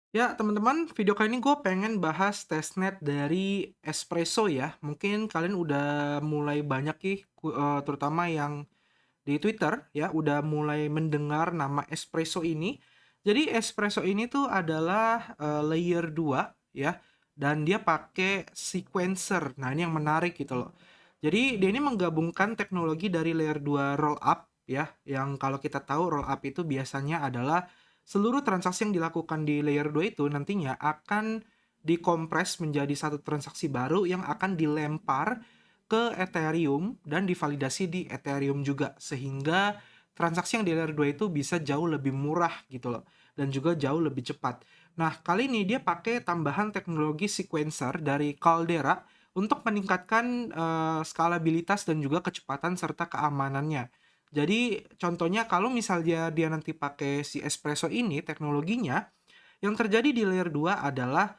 Ya, teman-teman, video kali ini gue pengen bahas testnet dari Espresso ya. Mungkin kalian udah mulai banyak nih, terutama yang di Twitter ya, udah mulai mendengar nama Espresso ini. Jadi Espresso ini tuh adalah layer 2 ya, dan dia pakai sequencer. Nah, ini yang menarik gitu loh. Jadi dia ini menggabungkan teknologi dari layer 2 rollup ya, yang kalau kita tahu rollup itu biasanya adalah seluruh transaksi yang dilakukan di layer 2 itu nantinya akan dikompres menjadi satu transaksi baru yang akan dilempar ke Ethereum dan divalidasi di Ethereum juga, sehingga transaksi yang di layer 2 itu bisa jauh lebih murah gitu loh, dan juga jauh lebih cepat. Nah, kali ini dia pakai tambahan teknologi sequencer dari Caldera untuk meningkatkan skalabilitas dan juga kecepatan serta keamanannya. Jadi contohnya kalau misalnya dia nanti pakai si Espresso ini teknologinya, yang terjadi di layer 2 adalah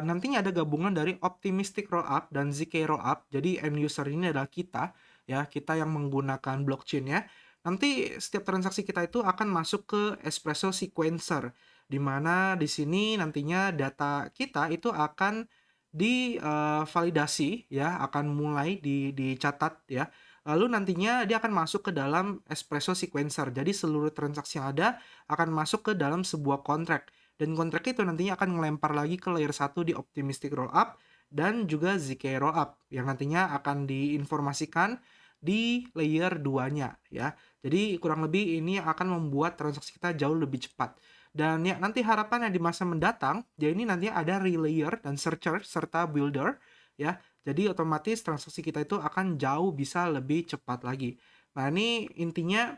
nantinya ada gabungan dari optimistic rollup dan ZK rollup. Jadi end user ini adalah kita, ya, kita yang menggunakan blockchain-nya. Nanti setiap transaksi kita itu akan masuk ke Espresso sequencer, di mana di sini nantinya data kita itu akan divalidasi, ya, akan mulai dicatat ya. Lalu nantinya dia akan masuk ke dalam Espresso sequencer. Jadi seluruh transaksi yang ada akan masuk ke dalam sebuah kontrak. Dan kontrak itu nantinya akan ngelempar lagi ke layer 1 di optimistic rollup dan juga ZK rollup yang nantinya akan diinformasikan di layer 2-nya ya. Jadi kurang lebih ini akan membuat transaksi kita jauh lebih cepat. Dan ya nanti harapannya di masa mendatang, ya ini nantinya ada relayer dan searcher serta builder ya. Jadi otomatis transaksi kita itu akan jauh bisa lebih cepat lagi. Nah, ini intinya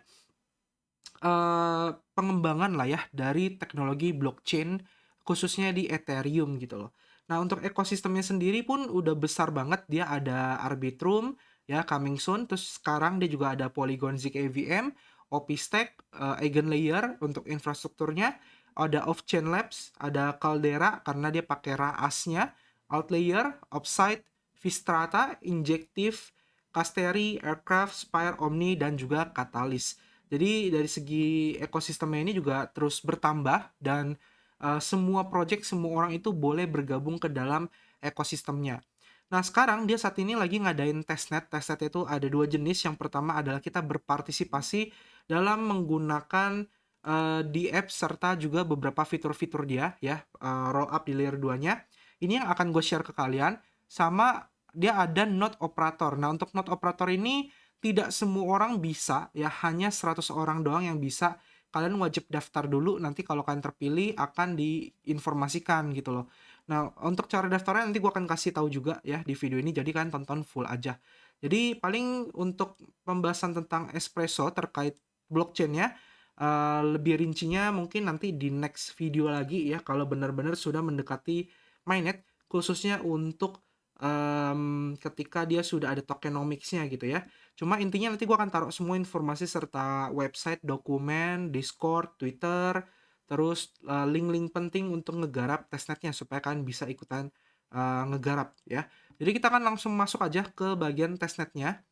pengembangan lah ya dari teknologi blockchain khususnya di Ethereum gitu loh. Nah, untuk ekosistemnya sendiri pun udah besar banget. Dia ada Arbitrum ya, coming soon. Terus sekarang dia juga ada Polygon ZK-AVM, OP-Stack, Eigenlayer untuk infrastrukturnya, ada Off-Chain Labs, ada Caldera karena dia pakai RAAS-nya, Outlayer, Upside, Vistrata, Injective, Casteri, Aircraft, Spire, Omni, dan juga Catalyst. Jadi dari segi ekosistemnya ini juga terus bertambah dan semua project, semua orang itu boleh bergabung ke dalam ekosistemnya. Nah, sekarang dia saat ini lagi ngadain testnet. Testnet itu ada dua jenis. Yang pertama adalah kita berpartisipasi dalam menggunakan di app serta juga beberapa fitur-fitur dia ya, roll up di layer 2-nya. Ini yang akan gue share ke kalian. Sama dia ada node operator. Nah, untuk node operator ini tidak semua orang bisa ya, hanya 100 orang doang yang bisa. Kalian wajib daftar dulu, nanti kalau kalian terpilih akan diinformasikan gitu loh. Nah, untuk cara daftarnya nanti gue akan kasih tahu juga ya di video ini, jadi kalian tonton full aja. Jadi paling untuk pembahasan tentang Espresso terkait blockchain-nya, lebih rincinya mungkin nanti di next video lagi ya, kalau benar-benar sudah mendekati mainnet, khususnya untuk ketika dia sudah ada tokenomics-nya gitu ya. Cuma intinya nanti gue akan taruh semua informasi serta website, dokumen, Discord, Twitter, terus link-link penting untuk ngegarap testnetnya supaya kalian bisa ikutan ngegarap ya. Jadi kita akan langsung masuk aja ke bagian testnetnya.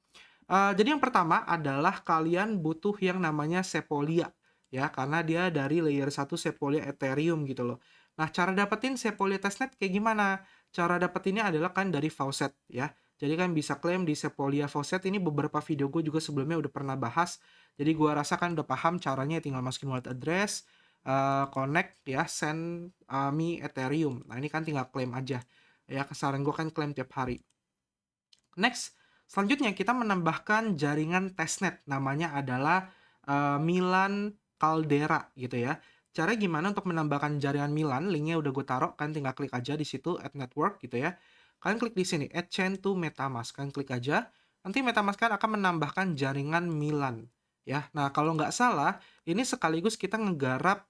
Jadi yang pertama adalah kalian butuh yang namanya Sepolia ya, karena dia dari layer 1 Sepolia Ethereum gitu loh. Nah, cara dapetin Sepolia testnet kayak gimana? Cara dapetinnya adalah kan dari faucet ya. Jadi kan bisa klaim di Sepolia Faucet, ini beberapa video gue juga sebelumnya udah pernah bahas. Jadi gue rasa kan udah paham caranya, tinggal masukin wallet address, connect ya, send me Ethereum. Nah, ini kan tinggal klaim aja. Ya, saran gue kan klaim tiap hari. Next, selanjutnya kita menambahkan jaringan testnet, namanya adalah Milan Caldera gitu ya. Cara gimana untuk menambahkan jaringan Milan? Linknya udah gue taruh, kan tinggal klik aja di situ add network gitu ya. Kalian klik di sini add chain to MetaMask, kalian klik aja. Nanti MetaMask kan akan menambahkan jaringan Milan ya. Nah, kalau nggak salah ini sekaligus kita ngegarap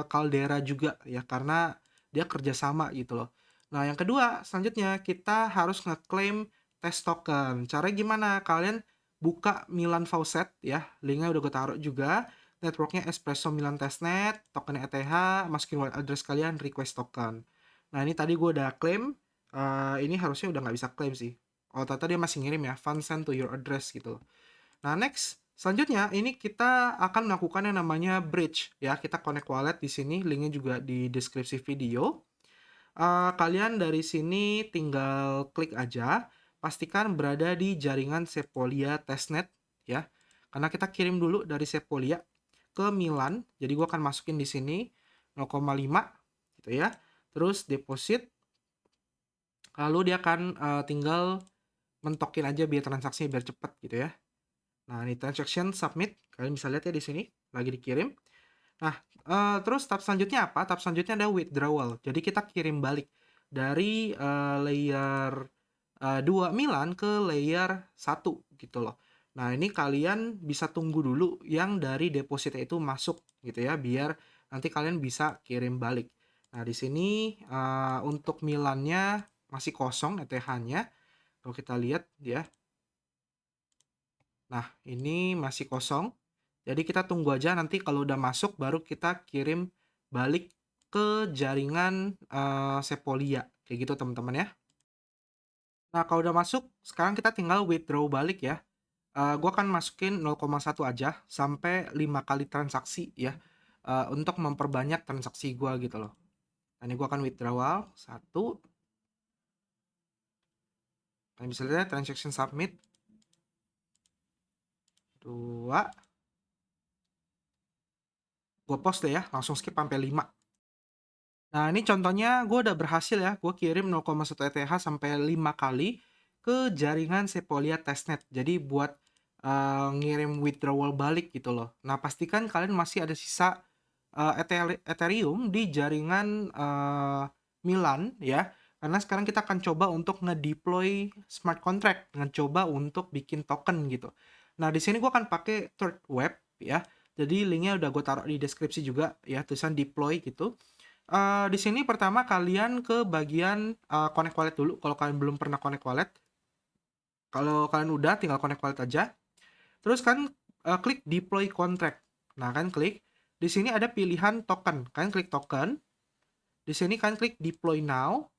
Caldera juga ya, karena dia kerjasama gitu loh. Nah, yang kedua selanjutnya kita harus ngeklaim test token. Caranya gimana? Kalian buka Milan Faucet ya, linknya udah gue taruh juga. Networknya Espresso Milan Testnet, token ETH, masukin wallet address kalian, request token. Nah, ini tadi gue udah klaim. Ini harusnya udah nggak bisa klaim sih. Oh, ternyata dia masih ngirim ya, fund sent to your address gitu. Nah, next, Selanjutnya, ini kita akan melakukan yang namanya bridge ya. Kita connect wallet di sini, linknya juga di deskripsi video. Kalian dari sini tinggal klik aja, pastikan berada di jaringan Sepolia testnet ya. Karena kita kirim dulu dari Sepolia ke Milan, jadi gua akan masukin di sini 0,5 gitu ya. Terus deposit, lalu dia akan tinggal mentokin aja biar transaksinya biar cepet gitu ya. Nah, ini transaction submit, kalian bisa lihat ya di sini lagi dikirim. Nah, terus tahap selanjutnya apa? Tahap selanjutnya ada withdrawal. Jadi kita kirim balik dari, layer, 2 Milan ke layer 1 gitu loh. Nah, ini kalian bisa tunggu dulu yang dari depositnya itu masuk gitu ya, biar nanti kalian bisa kirim balik. Nah, di sini, untuk Milannya masih kosong ETH-nya, kalau kita lihat ya. Nah, ini masih kosong. Jadi kita tunggu aja nanti kalau udah masuk baru kita kirim balik ke jaringan Sepolia. Kayak gitu teman-teman ya. Nah, kalau udah masuk, sekarang kita tinggal withdraw balik ya. Gua akan masukin 0,1 aja sampai 5 kali transaksi ya. Untuk memperbanyak transaksi gua gitu loh. Nah, ini gua akan withdrawal 1. Kalian bisa lihat transaction submit 2. Gua post deh ya, langsung skip sampai 5. Nah, ini contohnya gue udah berhasil ya, gue kirim 0,1 ETH sampai 5 kali ke jaringan Sepolia testnet. Jadi buat ngirim withdrawal balik gitu loh. Nah, pastikan kalian masih ada sisa Ethereum di jaringan Milan ya. Karena sekarang kita akan coba untuk ngedeploy smart contract dengan coba untuk bikin token gitu. Nah, di sini gue akan pakai third web ya. Jadi linknya udah gue taruh di deskripsi juga ya, tulisan deploy gitu. Di sini pertama kalian ke bagian, connect wallet dulu kalau kalian belum pernah connect wallet. Kalau kalian udah tinggal connect wallet aja. Terus kan, klik deploy contract. Nah, kan klik. Di sini ada pilihan token, kalian klik token. Di sini kalian klik deploy now,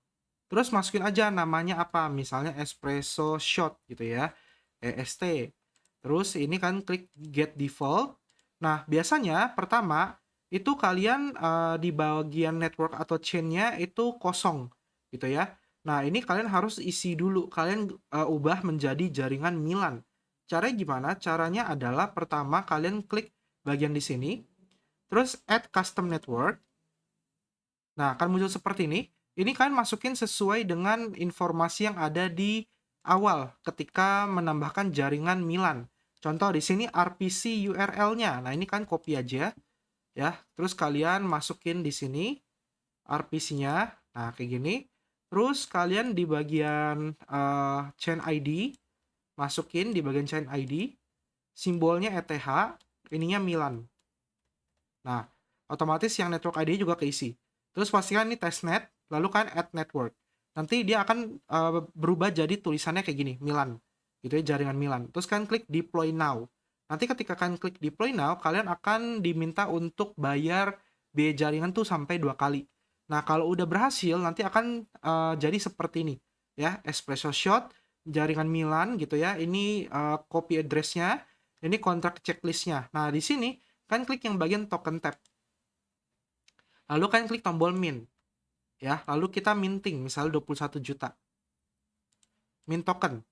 terus masukin aja namanya apa, misalnya espresso shot gitu ya, EST. Terus ini kan klik get default. Nah, biasanya pertama itu kalian di bagian network atau chain-nya itu kosong gitu ya. Nah, ini kalian harus isi dulu. Kalian ubah menjadi jaringan Milan. Caranya gimana? Caranya adalah pertama kalian klik bagian di sini, terus add custom network. Nah, akan muncul seperti ini. Ini kalian masukin sesuai dengan informasi yang ada di awal ketika menambahkan jaringan Milan. Contoh di sini RPC URL-nya. Nah, ini kan copy aja ya. Terus kalian masukin di sini RPC-nya. Nah, kayak gini. Terus kalian di bagian chain ID masukin di bagian chain ID simbolnya ETH, ininya Milan. Nah, otomatis yang network ID juga keisi. Terus pastikan ini testnet, lalu kan add network. Nanti dia akan berubah jadi tulisannya kayak gini, Milan. Gitu ya, jaringan Milan. Terus kan klik deploy now. Nanti ketika kalian klik deploy now, kalian akan diminta untuk bayar biaya jaringan tuh sampai 2 kali. Nah, kalau udah berhasil, nanti akan jadi seperti ini. Ya, espresso shot, jaringan Milan gitu ya. Ini copy address-nya, ini kontrak checklist-nya. Nah, di sini kan klik yang bagian token tab. Lalu kan klik tombol mint. Ya, lalu kita minting misalnya 21 juta. Mint token.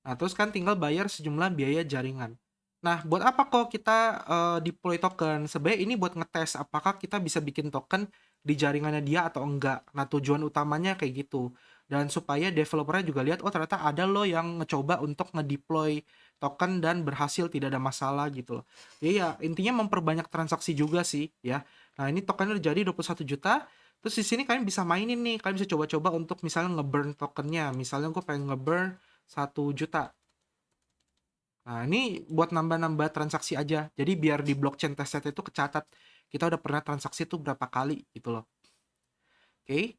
Nah, terus kan tinggal bayar sejumlah biaya jaringan. Nah, buat apa kok kita deploy token? Sebenarnya ini buat ngetes apakah kita bisa bikin token di jaringannya dia atau enggak. Nah, tujuan utamanya kayak gitu. Dan supaya developernya juga lihat, oh ternyata ada loh yang ngecoba untuk ngedeploy token dan berhasil tidak ada masalah gitu loh. Ya, intinya memperbanyak transaksi juga sih ya. Nah, ini tokennya udah jadi 21 juta. Terus di sini kalian bisa mainin nih, kalian bisa coba-coba untuk misalnya nge-burn tokennya. Misalnya gue pengen nge-burn 1 juta. Nah, ini buat nambah-nambah transaksi aja. Jadi biar di blockchain testnet itu kecatat kita udah pernah transaksi itu berapa kali gitu loh. Oke.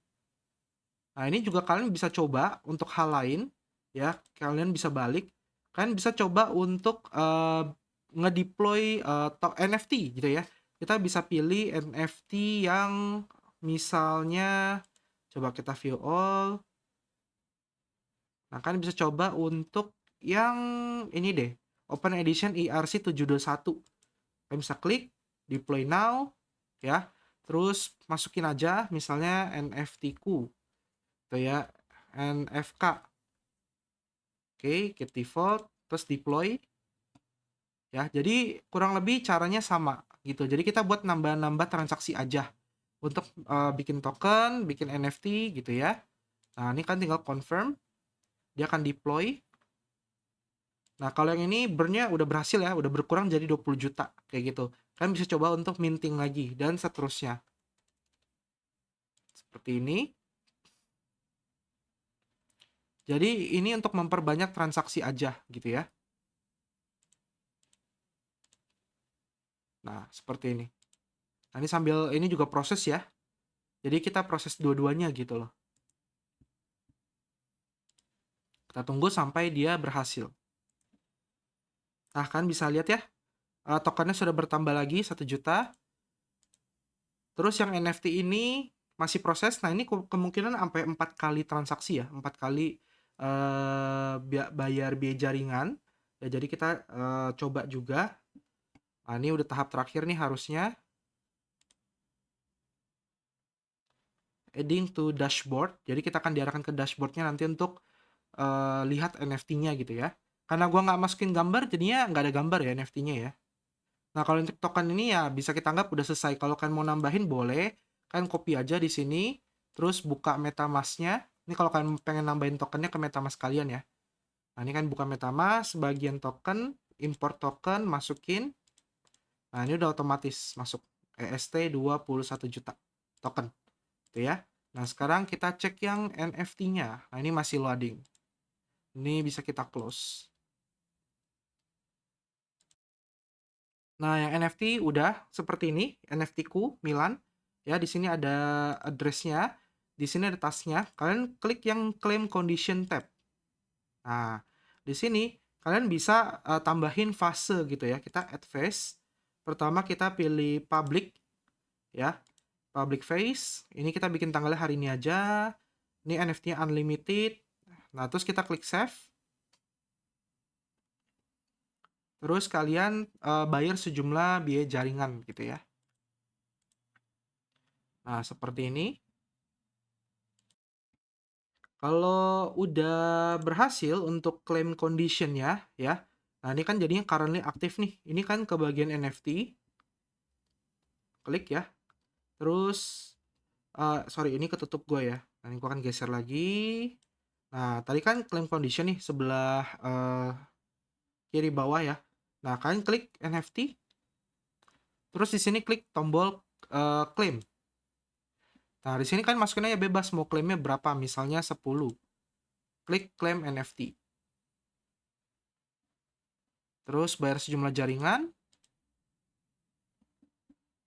Nah, ini juga kalian bisa coba untuk hal lain ya. Kalian bisa balik. Kalian bisa coba untuk ngedeploy NFT gitu ya. Kita bisa pilih NFT yang misalnya coba kita view all. Nah, kalian bisa coba untuk yang ini deh. Open Edition ERC721. Kalian bisa klik deploy now ya. Terus masukin aja misalnya NFT-ku gitu ya, NFK. Oke, get default, terus deploy ya. Jadi kurang lebih caranya sama gitu. Jadi kita buat nambah-nambah transaksi aja untuk bikin token, bikin NFT gitu ya. Nah, ini kan tinggal confirm, dia akan deploy. Nah, kalau yang ini burn-nya udah berhasil ya, udah berkurang jadi 20 juta kayak gitu. Kalian bisa coba untuk minting lagi dan seterusnya. Seperti ini. Jadi ini untuk memperbanyak transaksi aja gitu ya. Nah, seperti ini. Nah, ini sambil ini juga proses ya. Jadi kita proses dua-duanya gitu loh. Kita tunggu sampai dia berhasil. Nah, kan bisa lihat ya, tokennya sudah bertambah lagi 1 juta. Terus yang NFT ini masih proses. Nah, ini kemungkinan sampai 4 kali transaksi ya, 4 kali bayar biaya jaringan. Ya, jadi kita coba juga. Nah, ini udah tahap terakhir nih harusnya. Adding to dashboard. Jadi kita akan diarahkan ke dashboardnya nanti untuk lihat NFT-nya gitu ya. Karena gua nggak masukin gambar, jadinya nggak ada gambar ya NFT-nya ya. Nah, kalau untuk token ini ya bisa kita anggap udah selesai. Kalau kalian mau nambahin boleh, kalian copy aja di sini, terus buka MetaMask-nya. Ini kalau kalian pengen nambahin tokennya ke MetaMask kalian ya. Nah, ini kan buka MetaMask, bagian token, import token, masukin. Nah, ini udah otomatis masuk EST 21 juta token. Itu ya. Nah, sekarang kita cek yang NFT-nya. Nah, ini masih loading. Ini bisa kita close. Nah, yang NFT udah seperti ini, NFT-ku Milan. Ya, di sini ada address-nya, di sini ada tasnya. Kalian klik yang claim condition tab. Nah, di sini kalian bisa tambahin fase gitu ya. Kita add phase. Pertama kita pilih public ya. Public phase. Ini kita bikin tanggalnya hari ini aja. Ini NFT-nya unlimited. Nah, terus kita klik save. Terus kalian bayar sejumlah biaya jaringan gitu ya. Nah, seperti ini. Kalau udah berhasil untuk claim condition-nya ya. Nah, ini kan jadinya currently aktif nih. Ini kan ke bagian NFT. Klik ya. Terus sorry, ini ketutup gue ya. Nah, ini gue akan geser lagi. Nah, tadi kan claim condition nih sebelah kiri bawah ya. Nah, kalian klik NFT. Terus di sini klik tombol claim. Nah, di sini kan masukinnya ya bebas, mau klaimnya berapa, misalnya 10. Klik claim NFT. Terus bayar sejumlah jaringan.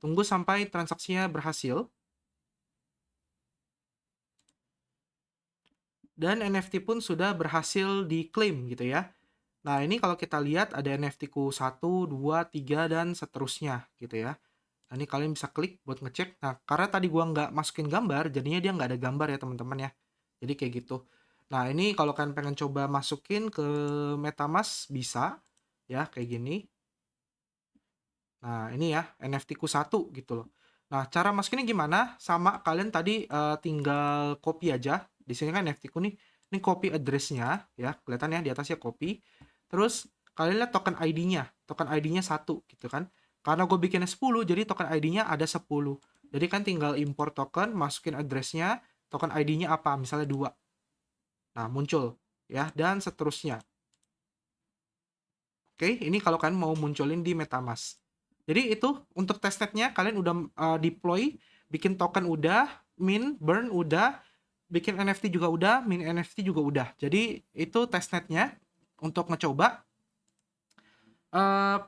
Tunggu sampai transaksinya berhasil. Dan NFT pun sudah berhasil diklaim gitu ya. Nah, ini kalau kita lihat ada NFT-ku 1, 2, 3, dan seterusnya gitu ya. Nah, ini kalian bisa klik buat ngecek. Nah, karena tadi gua nggak masukin gambar, jadinya dia nggak ada gambar ya teman-teman ya. Jadi kayak gitu. Nah, ini kalau kalian pengen coba masukin ke MetaMask bisa ya kayak gini. Nah, ini ya NFT-ku 1 gitu loh. Nah, cara masukinnya gimana? Sama kalian tadi tinggal copy aja. Di sini kan NFT-ku nih. Ini copy address-nya ya, kelihatan ya di atasnya copy. Terus kalian lihat token ID-nya. Token ID-nya 1 gitu kan. Karena gue bikinnya 10, jadi token ID-nya ada 10. Jadi kan tinggal import token, masukin address-nya, token ID-nya apa? Misalnya 2. Nah, muncul ya, dan seterusnya. Oke, ini kalau kalian mau munculin di MetaMask. Jadi itu untuk testnetnya kalian udah deploy, bikin token udah, mint, burn udah, bikin NFT juga udah, mint NFT juga udah. Jadi itu testnetnya untuk ngecoba.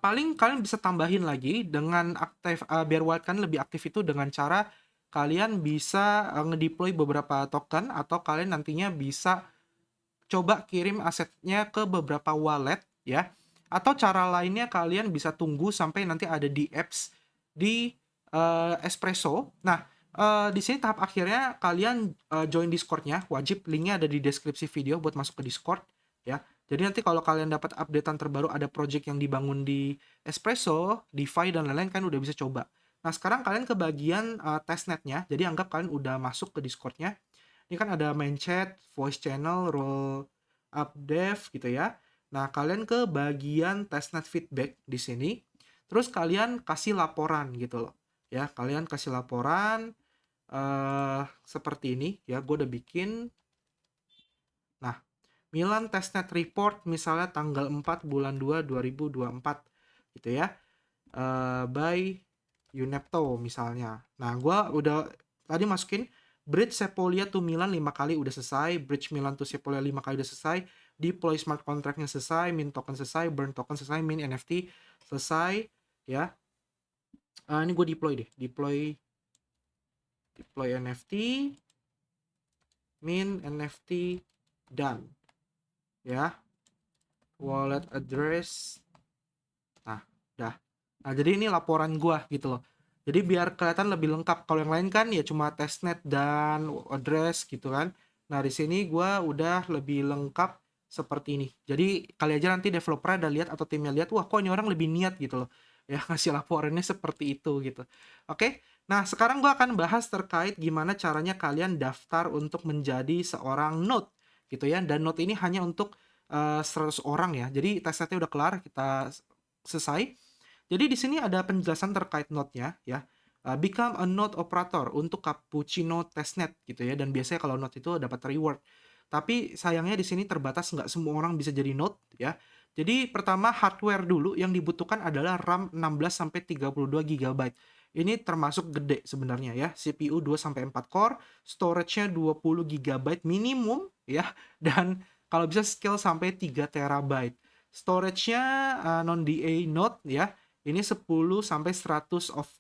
Paling kalian bisa tambahin lagi dengan aktif biar wallet kan lebih aktif itu dengan cara kalian bisa ngedeploy beberapa token atau kalian nantinya bisa coba kirim asetnya ke beberapa wallet ya. Atau cara lainnya kalian bisa tunggu sampai nanti ada di apps di Espresso. Nah, di sini tahap akhirnya kalian join Discord-nya, wajib linknya ada di deskripsi video buat masuk ke Discord ya. Jadi nanti kalau kalian dapat updatean terbaru ada project yang dibangun di Espresso, DeFi dan lain-lain kan udah bisa coba. Nah, sekarang kalian ke bagian testnetnya. Jadi anggap kalian udah masuk ke Discord-nya. Ini kan ada main chat, voice channel, role up dev gitu ya. Nah, kalian ke bagian testnet feedback di sini. Terus kalian kasih laporan gitu loh. Ya, kalian kasih laporan seperti ini ya. Gue udah bikin. Nah, Milan Testnet Report misalnya tanggal 4 bulan 2 2024 gitu ya. By Unepto misalnya. Nah, gue udah tadi masukin Bridge Sepolia to Milan 5 kali udah selesai, Bridge Milan to Sepolia 5 kali udah selesai, deploy smart contract-nya selesai, mint token selesai, burn token selesai, mint NFT selesai ya. Ini gue deploy deh, deploy NFT, mint NFT done ya. Wallet address. Nah, dah. Nah, jadi ini laporan gua gitu loh. Jadi biar kelihatan lebih lengkap. Kalau yang lain kan ya cuma testnet dan address gitu kan. Nah, di sini gua udah lebih lengkap seperti ini. Jadi kali aja nanti developer ada lihat atau timnya lihat, wah kok ini orang lebih niat gitu loh. Ya ngasih laporannya seperti itu gitu. Oke. Nah, sekarang gua akan bahas terkait gimana caranya kalian daftar untuk menjadi seorang node gitu ya. Dan node ini hanya untuk 100 orang ya. Jadi testnetnya udah kelar, kita selesai. Jadi di sini ada penjelasan terkait node-nya ya. Become a node operator untuk Cappuccino testnet gitu ya. Dan biasanya kalau node itu dapat reward. Tapi sayangnya di sini terbatas, nggak semua orang bisa jadi node ya. Jadi pertama hardware dulu yang dibutuhkan adalah RAM 16 sampai 32 GB. Ini termasuk gede sebenarnya ya. CPU 2 sampai 4 core, storage-nya 20 GB minimum ya, dan kalau bisa scale sampai 3 terabyte. Storage-nya non-DA node ya. Ini 10 sampai 100 of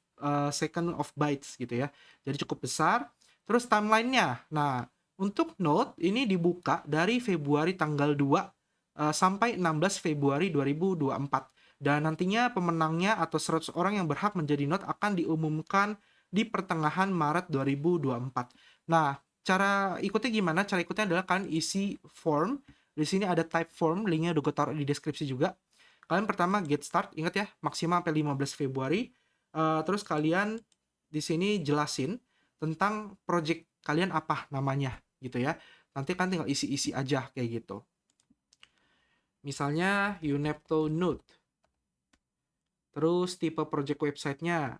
second of bytes gitu ya. Jadi cukup besar. Terus timeline-nya. Nah, untuk node ini dibuka dari Februari tanggal 2 sampai 16 Februari 2024. Dan nantinya pemenangnya atau 100 orang yang berhak menjadi node akan diumumkan di pertengahan Maret 2024. Nah, cara ikutnya gimana? Cara ikutnya adalah kalian isi form. Di sini ada type form, linknya udah gue taruh di deskripsi juga. Kalian pertama get start, ingat ya, maksimal sampai 15 Februari. Terus kalian di sini jelasin tentang project kalian apa namanya gitu ya. Nanti kan tinggal isi-isi aja kayak gitu. Misalnya Unepto Node. Terus tipe project websitenya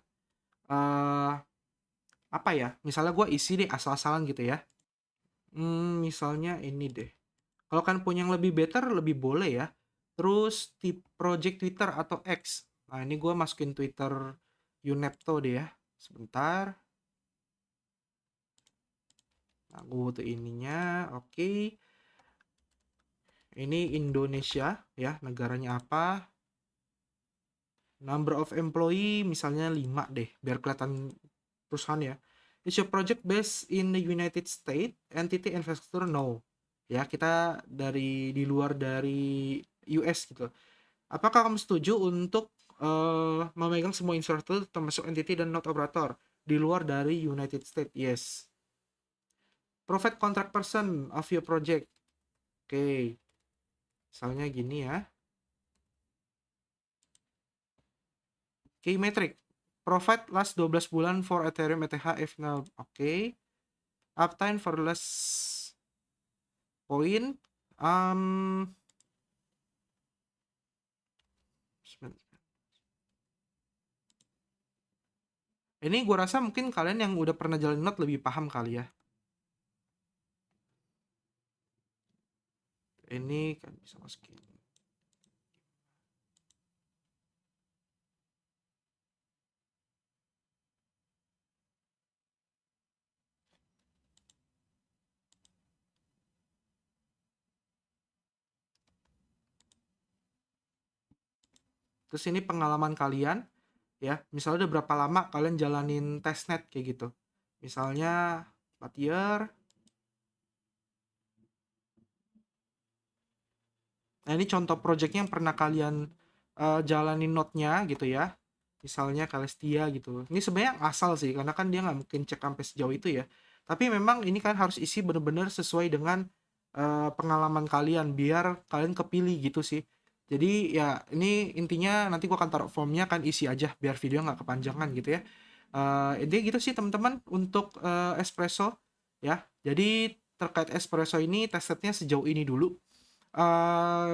apa ya? Misalnya gue isi deh asal-asalan gitu ya. Misalnya ini deh. Kalau kan punya yang lebih better, lebih boleh ya. Terus tip project Twitter atau X. Nah, ini gue masukin Twitter Unepto deh ya. Sebentar. Nah, gue butuh ininya. Oke. Ini Indonesia ya. Negaranya apa? Number of employee misalnya 5 deh. Biar kelihatan perusahaan ya. Is your project based in the United States? Entity investor? No. Ya, kita di luar dari US gitu. Apakah kamu setuju untuk memegang semua infrastruktur termasuk entity dan node operator di luar dari United States? Yes. Profit contract person of your project. Oke. Misalnya gini ya. Key metric. Profit last 12 bulan for Ethereum ETH if now. Oke. Uptime for last point. Ini gue rasa mungkin kalian yang udah pernah jalan node lebih paham kali ya. Ini kan bisa masukin. Terus ini pengalaman kalian ya. Misalnya udah berapa lama kalian jalanin testnet kayak gitu. Misalnya 4 year. Nah, ini contoh projectnya yang pernah kalian jalanin node-nya gitu ya. Misalnya Celestia gitu. Ini sebenarnya asal sih, karena kan dia nggak mungkin cek sampai sejauh itu ya. Tapi memang ini kan harus isi bener-bener sesuai dengan pengalaman kalian biar kalian kepilih gitu sih. Jadi ya ini intinya nanti gua akan taruh formnya, kan isi aja biar video nggak kepanjangan gitu ya. Intinya gitu sih teman-teman untuk espresso ya. Jadi terkait espresso ini tesnya sejauh ini dulu.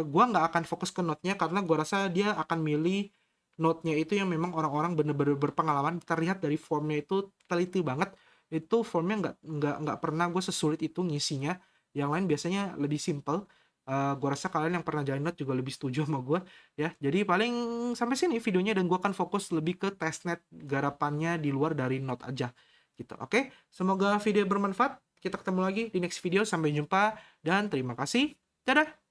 Gua nggak akan fokus ke note-nya karena gua rasa dia akan milih note-nya itu yang memang orang-orang bener-bener berpengalaman. Terlihat dari formnya itu teliti banget. Itu formnya nggak pernah gue sesulit itu ngisinya. Yang lain biasanya lebih simple. Gue rasa kalian yang pernah jalin note juga lebih setuju sama gue ya. Jadi paling sampai sini videonya, dan gue akan fokus lebih ke testnet garapannya di luar dari note aja gitu. Oke, semoga video bermanfaat. Kita ketemu lagi di next video. Sampai jumpa dan terima kasih. Dadah.